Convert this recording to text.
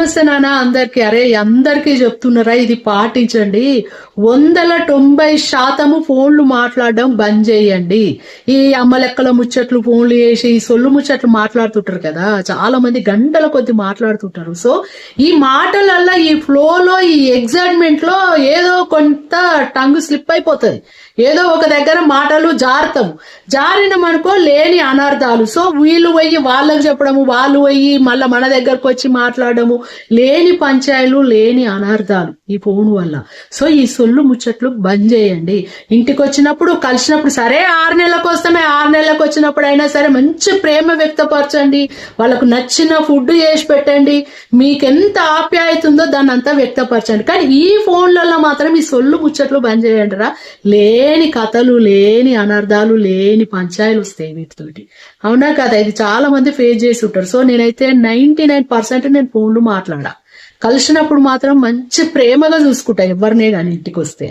నమస్తే నాన్న అందరికి. అరే అందరికీ చెప్తున్నారా, ఇది పాటించండి. 90% ఫోన్లు మాట్లాడడం బంద్ చేయండి. ఈ అమ్మలెక్కల ముచ్చట్లు ఫోన్లు చేసి ఈ సొల్లు ముచ్చట్లు మాట్లాడుతుంటారు కదా, చాలా మంది గంటల కొద్ది మాట్లాడుతుంటారు. సో ఈ మాటలల్లో ఈ ఫ్లోలో ఈ ఎగ్జైట్మెంట్ లో ఏదో కొంత టంగ్ స్లిప్ అయిపోతుంది. ఏదో ఒక దగ్గర మాటలు జారినమనుకో లేని అనర్థాలు. సో వీళ్ళు పోయి వాళ్ళకి చెప్పడము, వాళ్ళు పోయి మళ్ళీ మన దగ్గరకు వచ్చి మాట్లాడము, లేని పంచాయలు లేని అనర్థాలు ఈ ఫోన్ వల్ల. సో ఈ సొల్లు ముచ్చట్లు బంద్ చేయండి. ఇంటికి వచ్చినప్పుడు కలిసినప్పుడు సరే 6 నెలలకు వస్తామే, 6 నెలలకు వచ్చినప్పుడు అయినా సరే మంచి ప్రేమ వ్యక్తపరచండి. వాళ్ళకు నచ్చిన ఫుడ్ చేసి పెట్టండి. మీకు ఎంత ఆప్యాయత ఉందో దాన్ని అంతా వ్యక్తపరచండి. కానీ ఈ ఫోన్లలో మాత్రం ఈ సొల్లు ముచ్చట్లు బంద్ చేయండి రా. లేని కథలు, లేని అనర్థాలు, లేని పంచాయలు వస్తాయి వీటితోటి. అవునా కదా? ఇది చాలా మంది ఫేస్ చేసి ఉంటారు. సో నేనైతే 99% నేను ఫోన్లు మాట్లాడా. కలిసినప్పుడు మాత్రం మంచి ప్రేమగా చూసుకుంటా ఎవరినే కానీ ఇంటికి వస్తే.